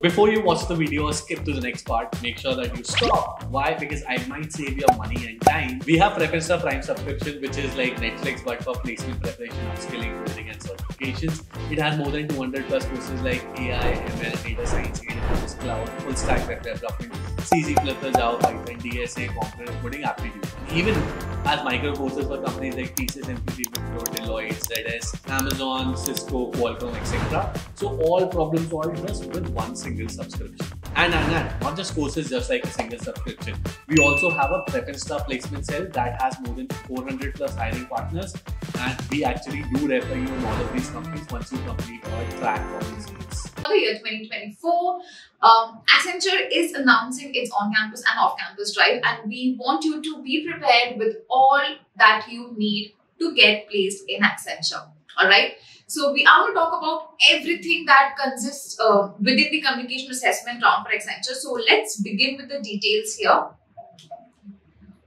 Before you watch the video or skip to the next part, make sure that you stop. Why? Because I might save your money and time. We have Preferencer Prime subscription, which is like Netflix but for placement preparation, upskilling, coding and certifications. It has more than 200 plus courses like AI, ML, data science, AWS cloud, full stack web development, C, C++, Java, Python, DSA, component coding, aptitude. Even has micro courses for companies like TCS, MPT, Wipro, Deloitte, ZS, Amazon, Cisco, Qualcomm, etc. So all problem solved just with one single subscription. And not just courses, just like a single subscription. We also have a Preferencer placement cell that has more than 400 plus hiring partners, and we actually do refer you in all of these companies once you complete our track for these weeks. For the year 2024, Accenture is announcing its on-campus and off-campus drive, and we want you to be prepared with all that you need to get placed in Accenture. Alright, so we are going to talk about everything that consists within the communication assessment round for Accenture. So let's begin with the details here.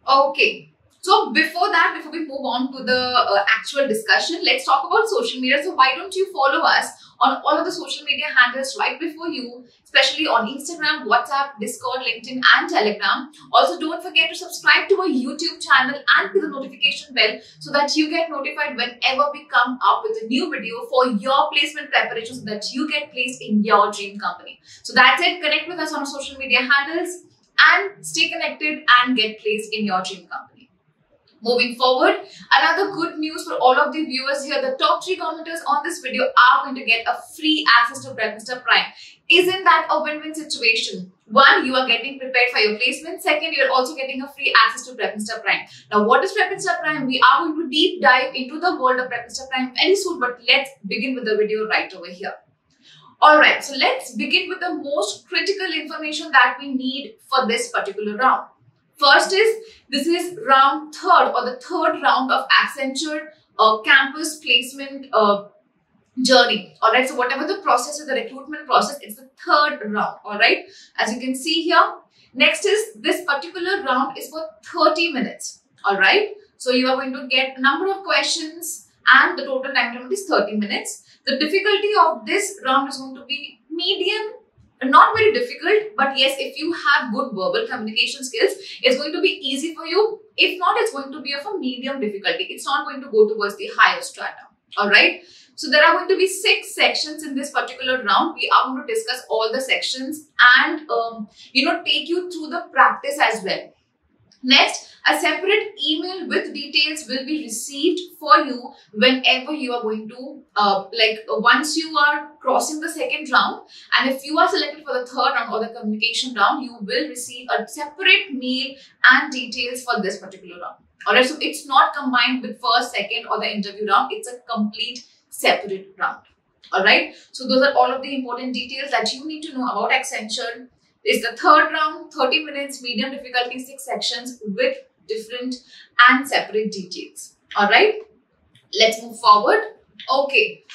Okay, so before we move on to the actual discussion, let's talk about social media. So why don't you follow us on all of the social media handles right before you, especially on Instagram, WhatsApp, Discord, LinkedIn and Telegram. Also, don't forget to subscribe to our YouTube channel and to the notification bell so that you get notified whenever we come up with a new video for your placement preparation so that you get placed in your dream company. So that's it. Connect with us on our social media handles and stay connected and get placed in your dream company. Moving forward, another good news for all of the viewers here, the top 3 commenters on this video are going to get a free access to Preferencer Prime. Isn't that a win-win situation? One, you are getting prepared for your placement. Second, you're also getting a free access to Preferencer Prime. Now, what is Preferencer Prime? We are going to deep dive into the world of Preferencer Prime very soon, but let's begin with the video right over here. Alright, so let's begin with the most critical information that we need for this particular round. First this is round 3rd or the 3rd round of Accenture campus placement journey. Alright, so whatever the process is, the recruitment process, it's the 3rd round. Alright, as you can see here. Next is this particular round is for 30 minutes. Alright, so you are going to get a number of questions and the total time limit is 30 minutes. The difficulty of this round is going to be medium. Not very difficult, but yes, if you have good verbal communication skills, it's going to be easy for you. If not, it's going to be of a medium difficulty. It's not going to go towards the higher strata. Alright. So there are going to be 6 sections in this particular round. We are going to discuss all the sections and take you through the practice as well. Next, a separate email with details will be received for you whenever you are going to, once you are crossing the 2nd round, and if you are selected for the 3rd round or the communication round, you will receive a separate mail and details for this particular round. Alright, so it's not combined with 1st, 2nd or the interview round, it's a complete separate round. Alright, so those are all of the important details that you need to know about Accenture. It's the 3rd round, 30 minutes, medium difficulty, 6 sections with different and separate details. Alright, let's move forward. Okay,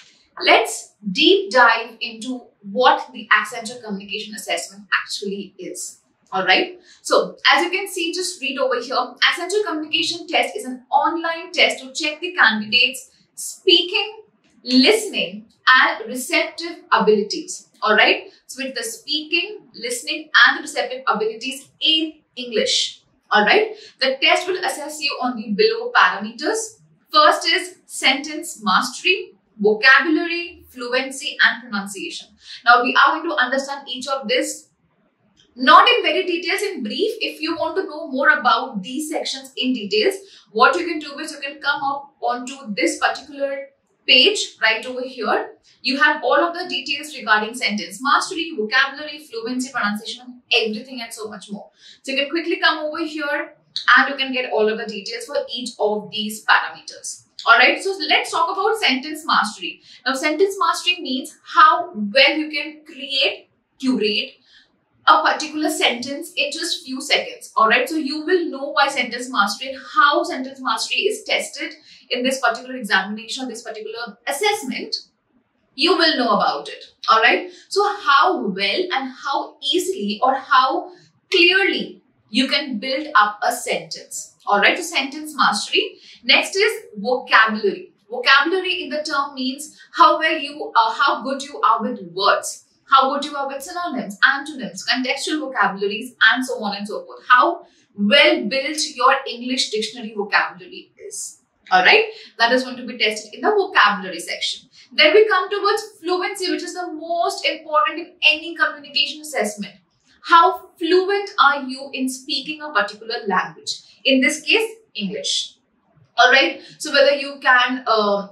let's deep dive into what the Accenture Communication Assessment actually is. Alright, so as you can see, just read over here. Accenture Communication Test is an online test to check the candidate's speaking, listening and receptive abilities. Alright, so with the speaking, listening and the receptive abilities in English. Alright, the test will assess you on the below parameters. First is sentence mastery, vocabulary, fluency and pronunciation. Now we are going to understand each of this, not in very details, in brief. If you want to know more about these sections in details, what you can do is you can come up onto this particular page right over here. You have all of the details regarding sentence mastery, vocabulary, fluency, pronunciation, everything and so much more. So you can quickly come over here and you can get all of the details for each of these parameters. Alright, so let's talk about sentence mastery. Now, sentence mastery means how well you can curate a particular sentence in just few seconds. Alright, so you will know why sentence mastery and how sentence mastery is tested in this particular examination, this particular assessment. You will know about it. Alright, so how well and how easily or how clearly you can build up a sentence. Alright, so sentence mastery. Next is vocabulary. Vocabulary in the term means how well you how good you are with words, how good you are with synonyms, antonyms, contextual vocabularies, and so on and so forth. How well built your English dictionary vocabulary is. Alright, that is going to be tested in the vocabulary section. Then we come towards fluency, which is the most important in any communication assessment. How fluent are you in speaking a particular language? In this case, English. Alright, so whether you can,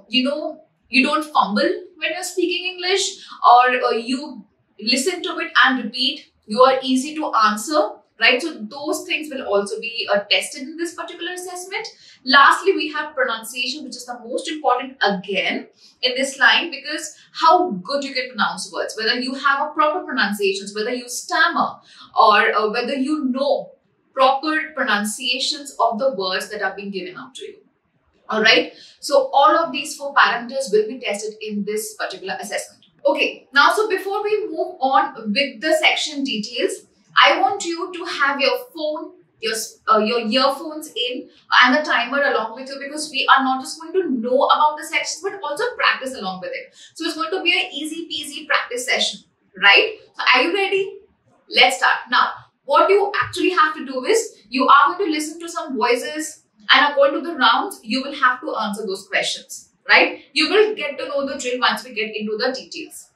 you don't fumble when you're speaking English, or you listen to it and repeat, you are easy to answer. Right, so those things will also be tested in this particular assessment. Lastly, we have pronunciation, which is the most important again in this line, because how good you can pronounce words, whether you have a proper pronunciations, whether you stammer, or whether you know proper pronunciations of the words that are being given out to you. All right, so all of these 4 parameters will be tested in this particular assessment. Okay, now so before we move on with the section details, I want you to have your phone, your earphones in, and the timer along with you, because we are not just going to know about the sections but also practice along with it. So it's going to be an easy peasy practice session, right? So are you ready? Let's start. Now, what you actually have to do is you are going to listen to some voices, and according to the rounds, you will have to answer those questions, right? You will get to know the drill once we get into the details.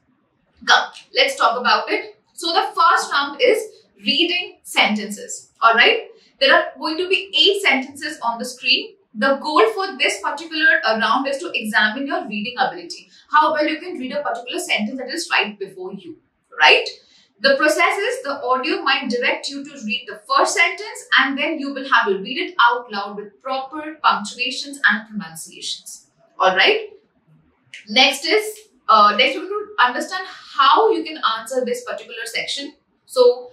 Come, let's talk about it. So the first round is reading sentences. All right, there are going to be 8 sentences on the screen. The goal for this particular round is to examine your reading ability, how well you can read a particular sentence that is right before you, right? The process is the audio might direct you to read the first sentence, and then you will have to read it out loud with proper punctuations and pronunciations. All right, next is we're going to understand how you can answer this particular section. So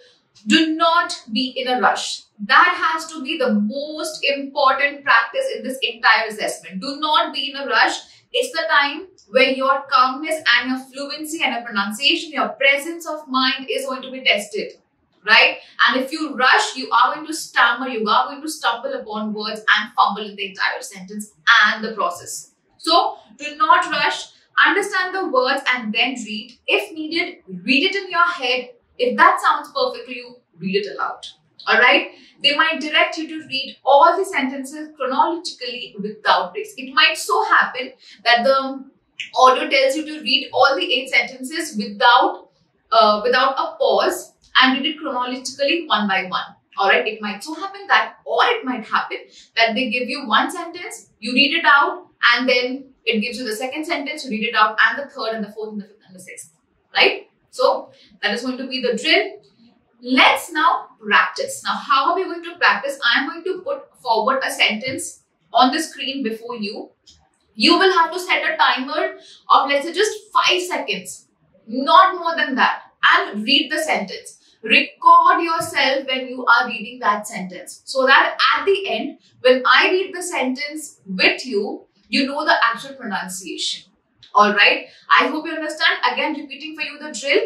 do not be in a rush. That has to be the most important practice in this entire assessment. Do not be in a rush. It's the time where your calmness and your fluency and your pronunciation, your presence of mind is going to be tested, right? And if you rush, you are going to stammer, you are going to stumble upon words and fumble in the entire sentence and the process. So do not rush. Understand the words and then read. If needed, read it in your head. If that sounds perfect to you, read it aloud. Alright? They might direct you to read all the sentences chronologically without breaks. It might so happen that the audio tells you to read all the 8 sentences without a pause and read it chronologically one by one. Alright? It might so happen that, or it might happen that they give you one sentence, you read it out, and then it gives you the second sentence, you read it out, and the third and the fourth and the fifth and the sixth. Right? So that is going to be the drill. Let's now practice. Now, how are we going to practice? I am going to put forward a sentence on the screen before you. You will have to set a timer of, let's say, just 5 seconds, not more than that, and read the sentence. Record yourself when you are reading that sentence, so that at the end, when I read the sentence with you, you know the actual pronunciation. Alright, I hope you understand. Again, repeating for you the drill.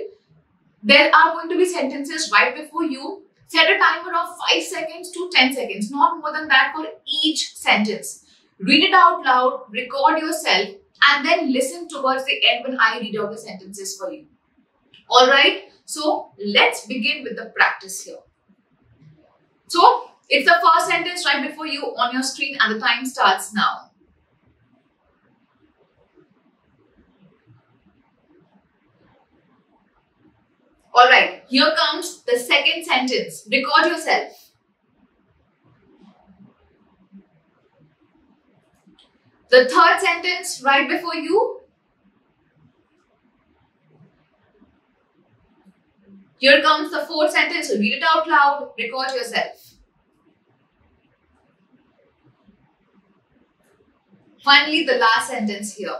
There are going to be sentences right before you. Set a timer of 5 seconds to 10 seconds, not more than that for each sentence. Read it out loud, record yourself, and then listen towards the end when I read out the sentences for you. Alright, so let's begin with the practice here. So, it's the first sentence right before you on your screen, and the time starts now. Alright, here comes the second sentence. Record yourself. The third sentence right before you. Here comes the fourth sentence. Read it out loud. Record yourself. Finally, the last sentence here.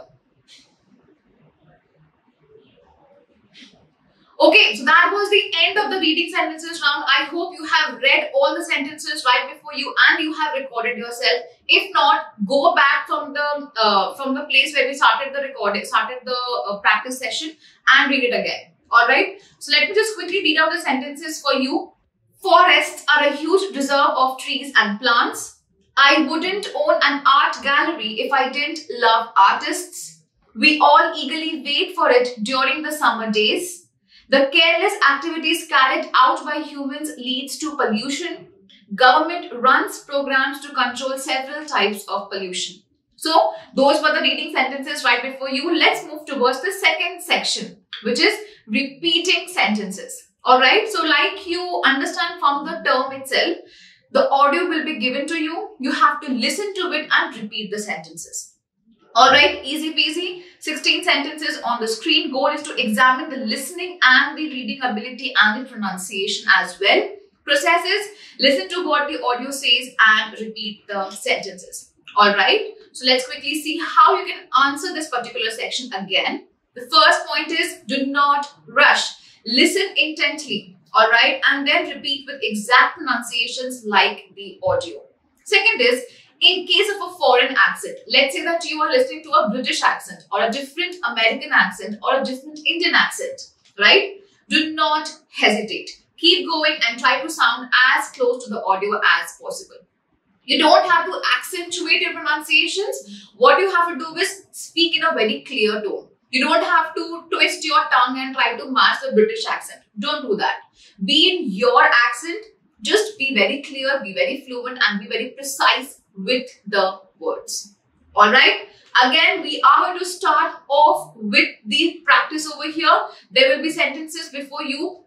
Okay, so that was the end of the reading sentences round. I hope you have read all the sentences right before you and you have recorded yourself. If not, go back from the place where we started the practice session and read it again. Alright, so let me just quickly read out the sentences for you. Forests are a huge reserve of trees and plants. I wouldn't own an art gallery if I didn't love artists. We all eagerly wait for it during the summer days. The careless activities carried out by humans leads to pollution. Government runs programs to control several types of pollution. So those were the reading sentences right before you. Let's move towards the second section, which is repeating sentences. Alright, so like you understand from the term itself, the audio will be given to you. You have to listen to it and repeat the sentences. Alright, easy peasy. 16 sentences on the screen. Goal is to examine the listening and the reading ability and the pronunciation as well. Process is listen to what the audio says and repeat the sentences. Alright, so let's quickly see how you can answer this particular section again. The first point is do not rush. Listen intently. Alright, and then repeat with exact pronunciations like the audio. Second is, in case of a foreign accent, let's say that you are listening to a British accent or a different American accent or a different Indian accent, right? Do not hesitate. Keep going and try to sound as close to the audio as possible. You don't have to accentuate your pronunciations. What you have to do is speak in a very clear tone. You don't have to twist your tongue and try to match the British accent. Don't do that. Be in your accent. Just be very clear, be very fluent and be very precise with the words. Alright. Again, we are going to start off with the practice over here. There will be sentences before you.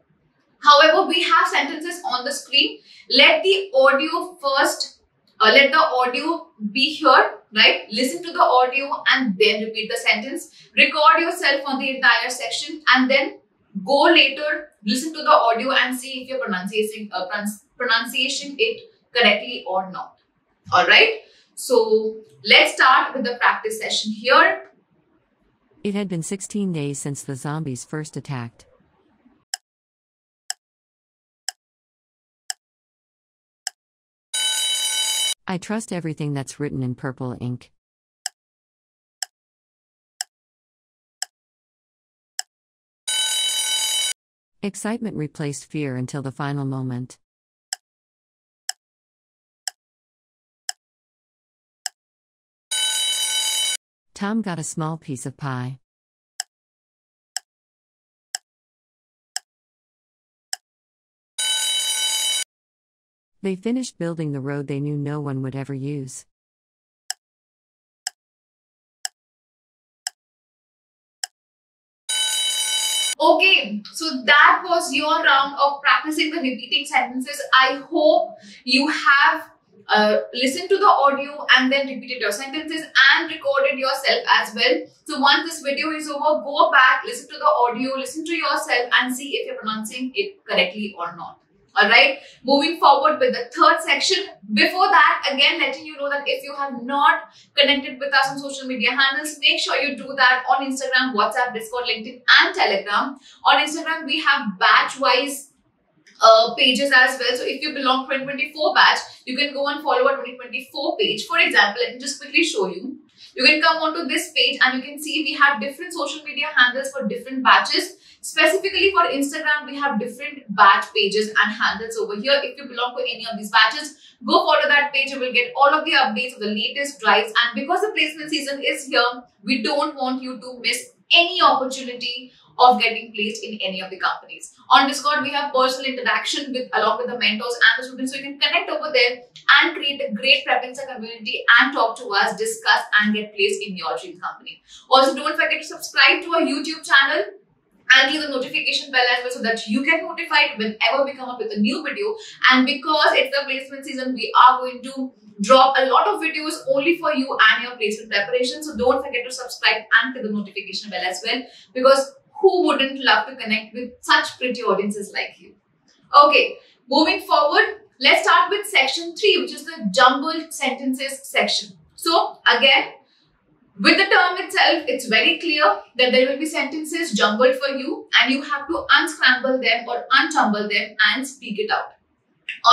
However, we have sentences on the screen. Let the audio first, let the audio be here, right? Listen to the audio and then repeat the sentence. Record yourself on the entire section and then go later, listen to the audio and see if you're pronouncing it correctly or not. Alright, so let's start with the practice session here. It had been 16 days since the zombies first attacked. I trust everything that's written in purple ink. Excitement replaced fear until the final moment. Tom got a small piece of pie. They finished building the road they knew no one would ever use. Okay, so that was your round of practicing the repeating sentences. I hope you have listened to the audio and then repeated your sentences and recorded yourself as well. So once this video is over, go back, listen to the audio, listen to yourself and see if you're pronouncing it correctly or not. Alright, moving forward with the third section. Before that, again letting you know that if you have not connected with us on social media handles, make sure you do that on Instagram, WhatsApp, Discord, LinkedIn and Telegram. On Instagram, we have batch-wise pages as well. So if you belong to 2024 batch, you can go and follow our 2024 page. For example, let me just quickly show you. You can come onto this page and you can see we have different social media handles for different batches. Specifically for Instagram, we have different batch pages and handles over here. If you belong to any of these batches, go follow that page. You will get all of the updates of the latest drives. And because the placement season is here, we don't want you to miss any opportunity of getting placed in any of the companies. On Discord, we have personal interaction along with the mentors and the students. So you can connect over there and create a great preferencer community and talk to us, discuss and get placed in your dream company. Also, don't forget to subscribe to our YouTube channel and click the notification bell as well so that you get notified whenever we come up with a new video. And because it's the placement season, we are going to drop a lot of videos only for you and your placement preparation. So don't forget to subscribe and click the notification bell as well, because who wouldn't love to connect with such pretty audiences like you? Okay, moving forward, let's start with section 3, which is the jumbled sentences section. So again, with the term itself, it's very clear that there will be sentences jumbled for you and you have to unscramble them or unjumble them and speak it out.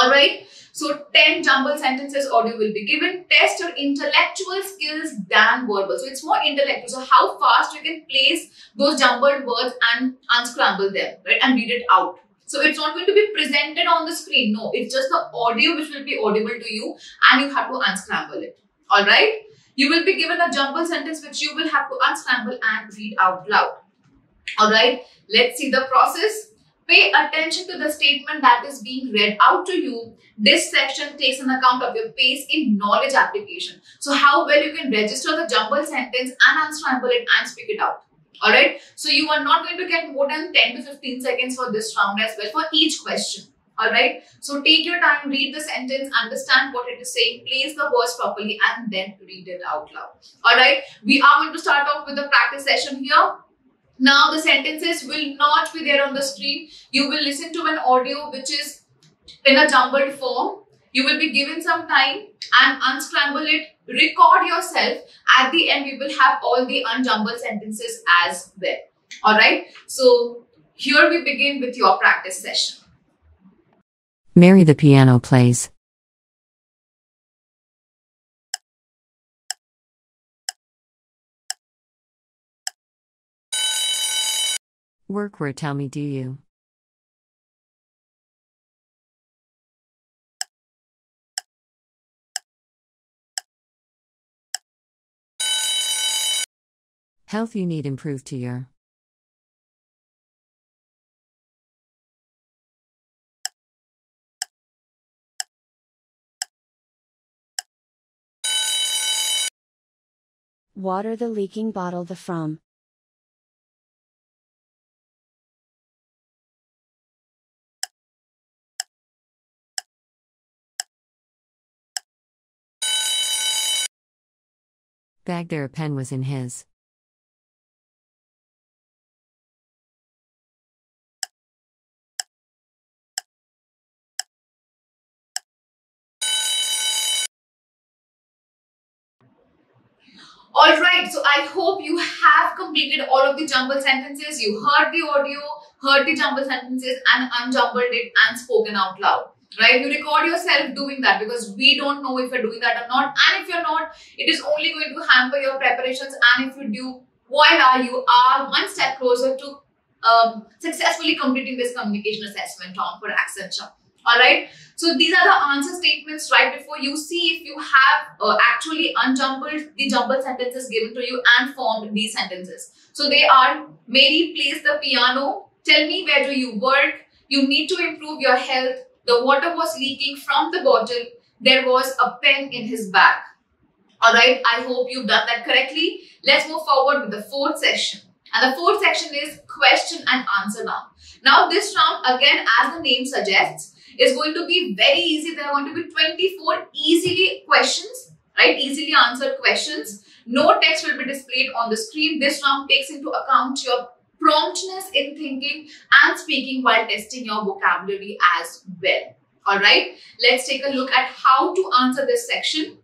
Alright, so 10 jumbled sentences audio will be given. Test your intellectual skills than verbal. So it's more intellectual. So how fast you can place those jumbled words and unscramble them, right, and read it out. So it's not going to be presented on the screen. No, it's just the audio which will be audible to you and you have to unscramble it. Alright. You will be given a jumbled sentence which you will have to unscramble and read out loud. Alright, let's see the process. Pay attention to the statement that is being read out to you. This section takes an account of your pace in knowledge application. So how well you can register the jumbled sentence and unscramble it and speak it out. Alright, so you are not going to get more than 10 to 15 seconds for this round as well for each question. Alright, so take your time, read the sentence, understand what it is saying, place the words properly and then read it out loud. Alright, we are going to start off with the practice session here. Now the sentences will not be there on the screen. You will listen to an audio which is in a jumbled form. You will be given some time and unscramble it, record yourself. At the end, we will have all the unjumbled sentences as well. Alright, so here we begin with your practice session. Mary the piano plays. Work where, tell me, do you? Health you need improve to your. Water the leaking bottle the from. Bag there a pen was in his. Alright, so I hope you have completed all of the jumbled sentences. You heard the audio, heard the jumbled sentences and unjumbled it and spoken out loud. Right? You record yourself doing that because we don't know if you're doing that or not. And if you're not, it is only going to hamper your preparations. And if you do, voila, you are one step closer to successfully completing this communication assessment on for Accenture. Alright, so these are the answer statements right before you. See if you have actually unjumbled the jumbled sentences given to you and formed these sentences. So they are: Mary plays the piano, tell me where do you work, you need to improve your health, the water was leaking from the bottle, there was a pen in his bag. Alright, I hope you've done that correctly. Let's move forward with the fourth section. And the fourth section is question and answer round. Now this round, again, as the name suggests, is going to be very easy. There are going to be 24 easily questions, right? Easily answered questions. No text will be displayed on the screen. This round takes into account your promptness in thinking and speaking while testing your vocabulary as well. Alright, let's take a look at how to answer this section.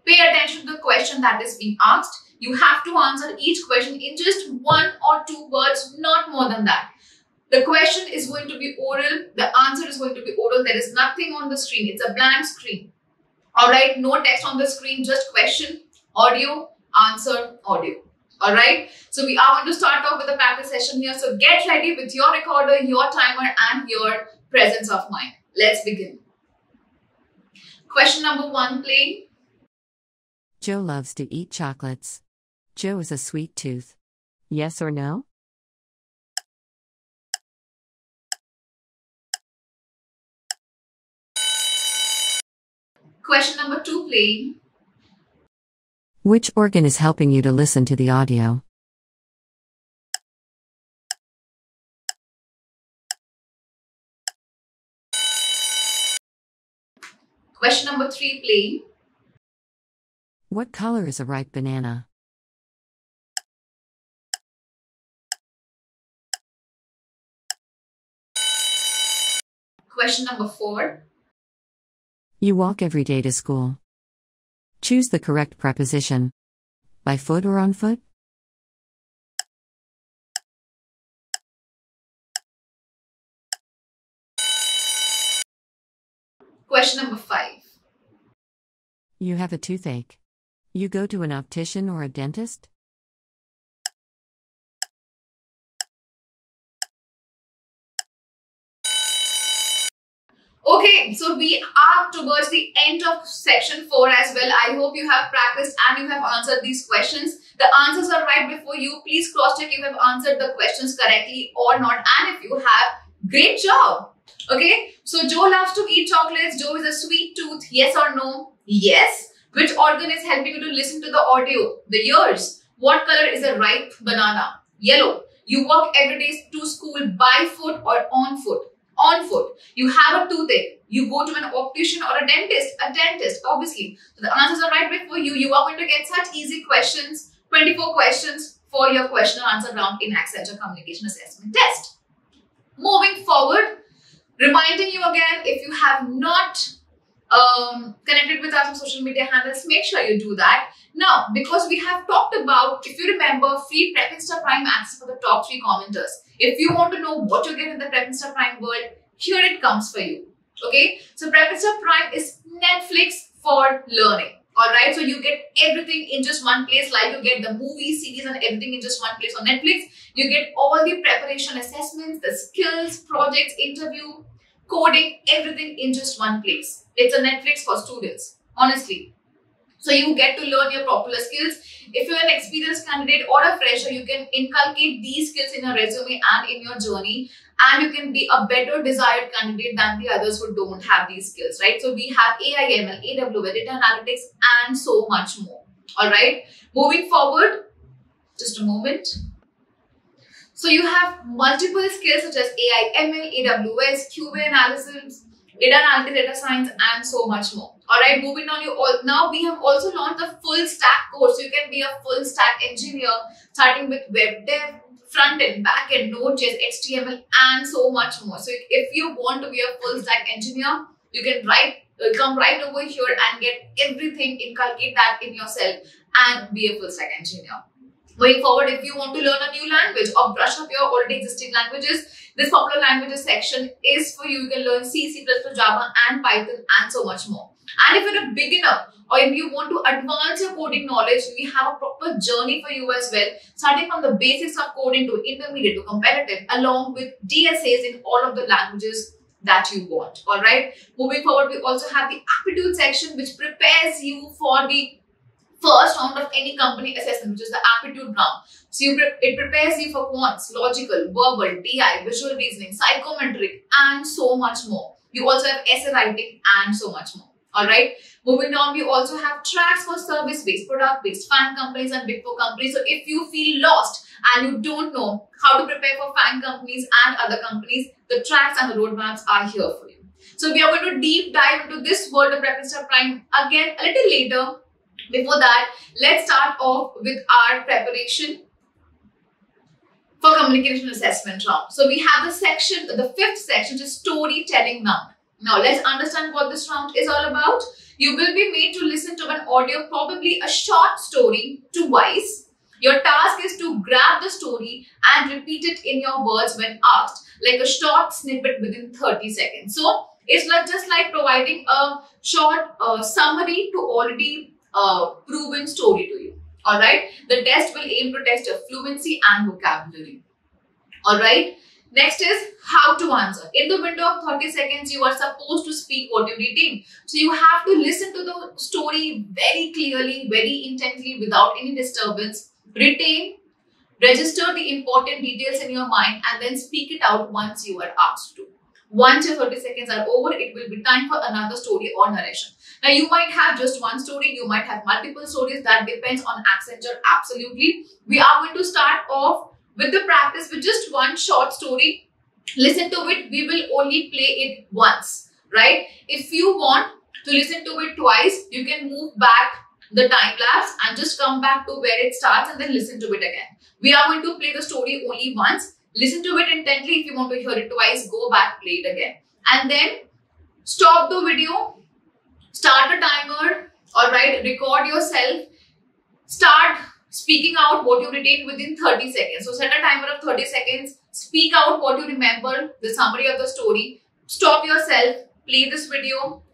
Pay attention to the question that is being asked. You have to answer each question in just 1 or 2 words, not more than that. The question is going to be oral. The answer is going to be oral. There is nothing on the screen. It's a blank screen. Alright, no text on the screen, just question, audio, answer, audio. Alright, so we are going to start off with the practice session here. So get ready with your recorder, your timer and your presence of mind. Let's begin. Question number 1, playing. Joe loves to eat chocolates. Joe is a sweet tooth. Yes or no? Question number 2, playing. Which organ is helping you to listen to the audio? Question number 3, playing. What color is a ripe banana? Question number 4. You walk every day to school. Choose the correct preposition. By foot or on foot? Question number 5. You have a toothache. You go to an optician or a dentist? Okay, so we are towards the end of section 4 as well. I hope you have practiced and you have answered these questions. The answers are right before you. Please cross check if you have answered the questions correctly or not. And if you have, great job. Okay, so Joe loves to eat chocolates. Joe is a sweet tooth. Yes or no? Yes. Which organ is helping you to listen to the audio? The ears. What color is a ripe banana? Yellow. You walk every day to school by foot or on foot? On foot. You have a toothache. You go to an optician or a dentist. A dentist, obviously. So the answers are right before you. You are going to get such easy questions. 24 questions for your question and answer round in Accenture Communication Assessment Test. Moving forward, reminding you again, if you have not connected with us on social media handles, make sure you do that. Now, because we have talked about, if you remember, free Prepinsta Prime access for the top 3 commenters. If you want to know what you get in the Prepinsta Prime world, here it comes for you. Okay, so Prepinsta Prime is Netflix for learning. Alright, so you get everything in just one place, like you get the movie, series and everything in just one place on Netflix. You get all the preparation assessments, the skills, projects, interview, coding, everything in just one place. It's a Netflix for students, honestly. So you get to learn your popular skills. If you're an experienced candidate or a fresher, you can inculcate these skills in your resume and in your journey, and you can be a better desired candidate than the others who don't have these skills, right? So we have AI, ML, AWS, data analytics, and so much more. All right. Moving forward, just a moment. So you have multiple skills such as AI, ML, AWS, QA analysis, data analytics, data science, and so much more. Alright, moving on, now we have also launched the full stack course. So you can be a full stack engineer starting with web dev, front end, back end, Node.js, HTML, and so much more. So if you want to be a full stack engineer, you can come right over here and get everything, inculcate that in yourself and be a full stack engineer. Going forward, if you want to learn a new language or brush up your already existing languages, this popular languages section is for you. You can learn C, C++, Java, and Python, and so much more. And if you're a beginner or if you want to advance your coding knowledge, we have a proper journey for you as well, starting from the basics of coding to intermediate to competitive, along with DSAs in all of the languages that you want. All right. Moving forward, we also have the aptitude section, which prepares you for the first round of any company assessment, which is the aptitude round. So it prepares you for quants, logical, verbal, DI, visual reasoning, psychometric, and so much more. You also have essay writing and so much more. Alright. Moving on, we also have tracks for service-based, product-based, FANG companies and Big Four companies. So if you feel lost and you don't know how to prepare for FANG companies and other companies, the tracks and the roadmaps are here for you. So we are going to deep dive into this world of Prepinsta Prime again a little later. Before that, let's start off with our preparation for communication assessment round. So we have the section, the 5th section, which is storytelling round. Now let's understand what this round is all about. You will be made to listen to an audio, probably a short story, twice. Your task is to grab the story and repeat it in your words when asked, like a short snippet within 30 seconds. So it's not just like providing a short summary to already proven story to you. Alright, the test will aim to test your fluency and vocabulary. Alright, next is how to answer. In the window of 30 seconds, you are supposed to speak what you retain. So you have to listen to the story very clearly, very intently, without any disturbance. Retain, register the important details in your mind, and then speak it out once you are asked to. Once your 30 seconds are over, it will be time for another story or narration. Now, you might have just one story, you might have multiple stories, that depends on Accenture, absolutely. We are going to start off with the practice with just one short story. Listen to it, we will only play it once, right? If you want to listen to it twice, you can move back the time lapse and just come back to where it starts and then listen to it again. We are going to play the story only once. Listen to it intently. If you want to hear it twice, go back, play it again. And then stop the video, start a timer, alright, record yourself, start speaking out what you retained within 30 seconds. So set a timer of 30 seconds, speak out what you remember, the summary of the story, stop yourself, play this video,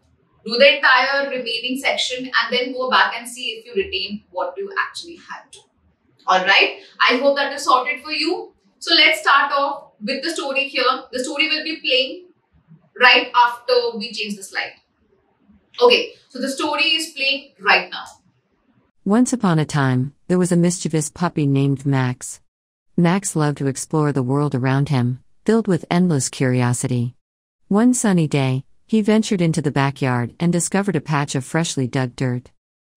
do the entire remaining section and then go back and see if you retain what you actually had to. Alright, I hope that is sorted for you. So let's start off with the story here. The story will be playing right after we change the slide. Okay, so the story is playing right now. Once upon a time, there was a mischievous puppy named Max. Max loved to explore the world around him, filled with endless curiosity. One sunny day, he ventured into the backyard and discovered a patch of freshly dug dirt.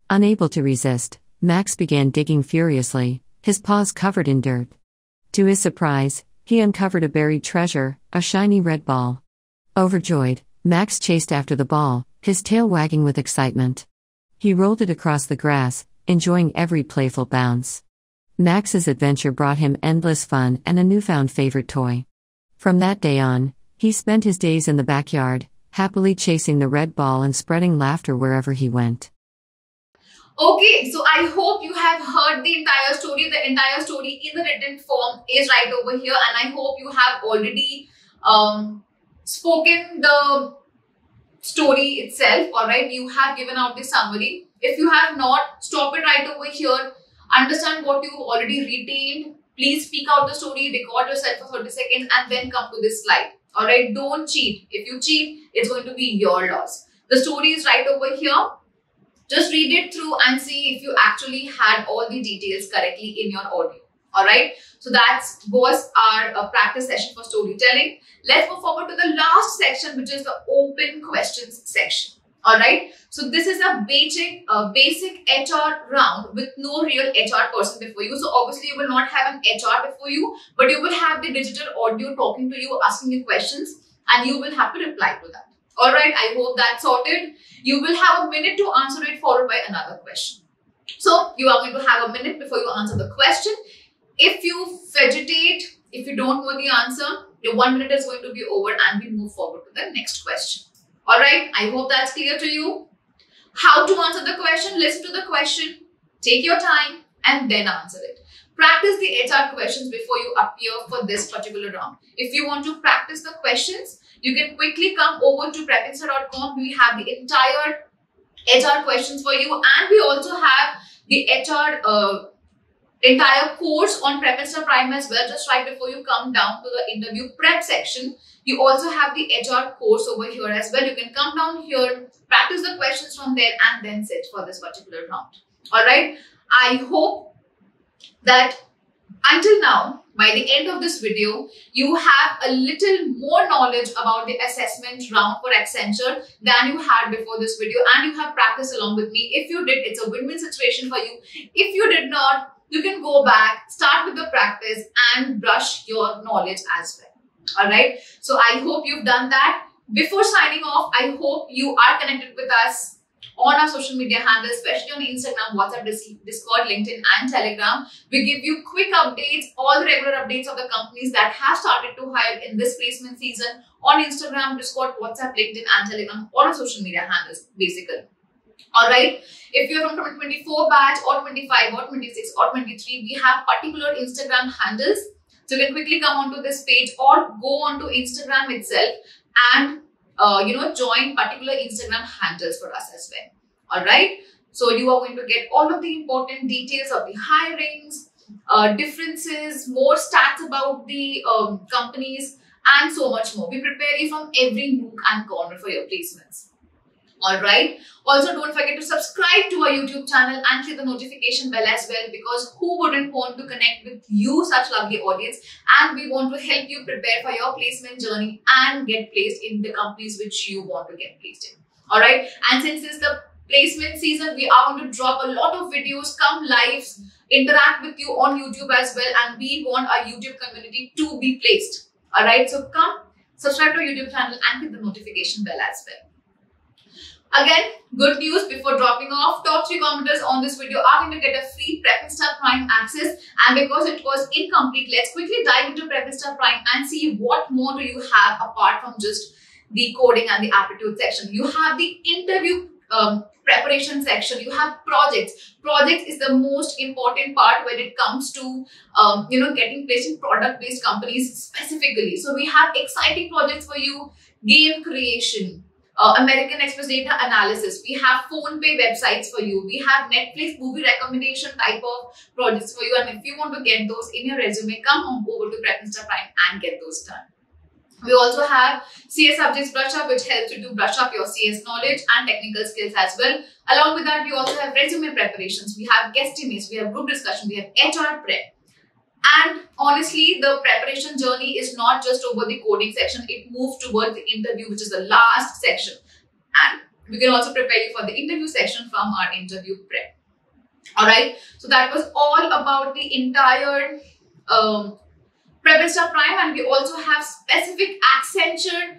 Unable to resist, Max began digging furiously, his paws covered in dirt. To his surprise, he uncovered a buried treasure, a shiny red ball. Overjoyed, Max chased after the ball, his tail wagging with excitement. He rolled it across the grass, enjoying every playful bounce. Max's adventure brought him endless fun and a newfound favorite toy. From that day on, he spent his days in the backyard, happily chasing the red ball and spreading laughter wherever he went. Okay, so I hope you have heard the entire story. The entire story in the written form is right over here, and I hope you have already spoken the story itself. Alright, you have given out the summary. If you have not, stop it right over here. Understand what you've already retained. Please speak out the story, record yourself for 30 seconds, and then come to this slide. Alright, don't cheat. If you cheat, it's going to be your loss. The story is right over here. Just read it through and see if you actually had all the details correctly in your audio. Alright, so that was our practice session for storytelling. Let's move forward to the last section, which is the open questions section. Alright, so this is a basic HR round with no real HR person before you. So obviously you will not have an HR before you, but you will have the digital audio talking to you, asking you questions, and you will have to reply to that. Alright, I hope that's sorted. You will have a minute to answer it, followed by another question. So you are going to have a minute before you answer the question. If you vegetate, if you don't know the answer, your 1 minute is going to be over and we move forward to the next question. Alright, I hope that's clear to you. How to answer the question? Listen to the question, take your time and then answer it. Practice the HR questions before you appear for this particular round. If you want to practice the questions, you can quickly come over to prepinsta.com. We have the entire HR questions for you, and we also have the HR entire course on Prepinsta Prime as well. Just right before you come down to the interview prep section, you also have the HR course over here as well. You can come down here, practice the questions from there, and then sit for this particular round. Alright, I hope that until now, by the end of this video, you have a little more knowledge about the assessment round for Accenture than you had before this video, and you have practiced along with me. If you did, it's a win-win situation for you. If you did not, you can go back, start with the practice and brush your knowledge as well. Alright, so I hope you've done that. Before signing off, I hope you are connected with us on our social media handles, especially on Instagram, WhatsApp, Discord, LinkedIn and Telegram. We give you quick updates, all the regular updates of the companies that have started to hire in this placement season on Instagram, Discord, WhatsApp, LinkedIn and Telegram, all our social media handles basically. Alright, if you're from 2024 batch or 25 or 26 or 23, we have particular Instagram handles. So you can quickly come onto this page or go onto Instagram itself and join particular Instagram handles for us as well. Alright, so you are going to get all of the important details of the hirings, differences, more stats about the companies and so much more. We prepare you from every nook and corner for your placements. Alright, also don't forget to subscribe to our YouTube channel and click the notification bell as well, because who wouldn't want to connect with you, such lovely audience, and we want to help you prepare for your placement journey and get placed in the companies which you want to get placed in. Alright, and since it's the placement season, we are going to drop a lot of videos, come live, interact with you on YouTube as well, and we want our YouTube community to be placed. Alright, so come subscribe to our YouTube channel and click the notification bell as well. Again, good news before dropping off. Top 3 commenters on this video are going to get a free Prepinsta Prime access. And because it was incomplete, let's quickly dive into Prepinsta Prime and see what more do you have apart from just the coding and the aptitude section. You have the interview preparation section. You have projects. Projects is the most important part when it comes to getting placed in product-based companies specifically. So we have exciting projects for you. Game creation. American Express data analysis. We have PhonePe websites for you. We have Netflix movie recommendation type of projects for you. And if you want to get those in your resume, come on over to Prepinsta Prime and get those done. We also have CS subjects brush up, which helps you to brush up your CS knowledge and technical skills as well. Along with that, we also have resume preparations, we have guesstimates, we have group discussion, we have HR prep. And honestly, the preparation journey is not just over the coding section, it moves towards the interview, which is the last section. And we can also prepare you for the interview section from our interview prep. Alright, so that was all about the entire Prepinsta Prime, and we also have specific Accenture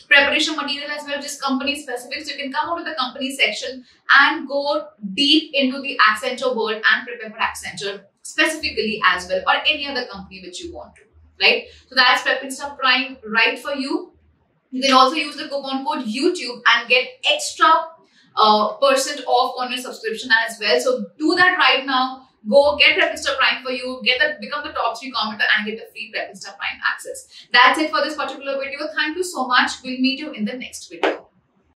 preparation material as well, which is company specific. So you can come out of the company section and go deep into the Accenture world and prepare for Accenture specifically as well, or any other company which you want to, right? So that's Prepinsta Prime right for you. You can also use the coupon code YouTube and get extra % off on your subscription as well. So do that right now. Go get Prepinsta Prime for you, become the top 3 commenter and get the free Prepinsta Prime access. That's it for this particular video. Thank you so much. We'll meet you in the next video.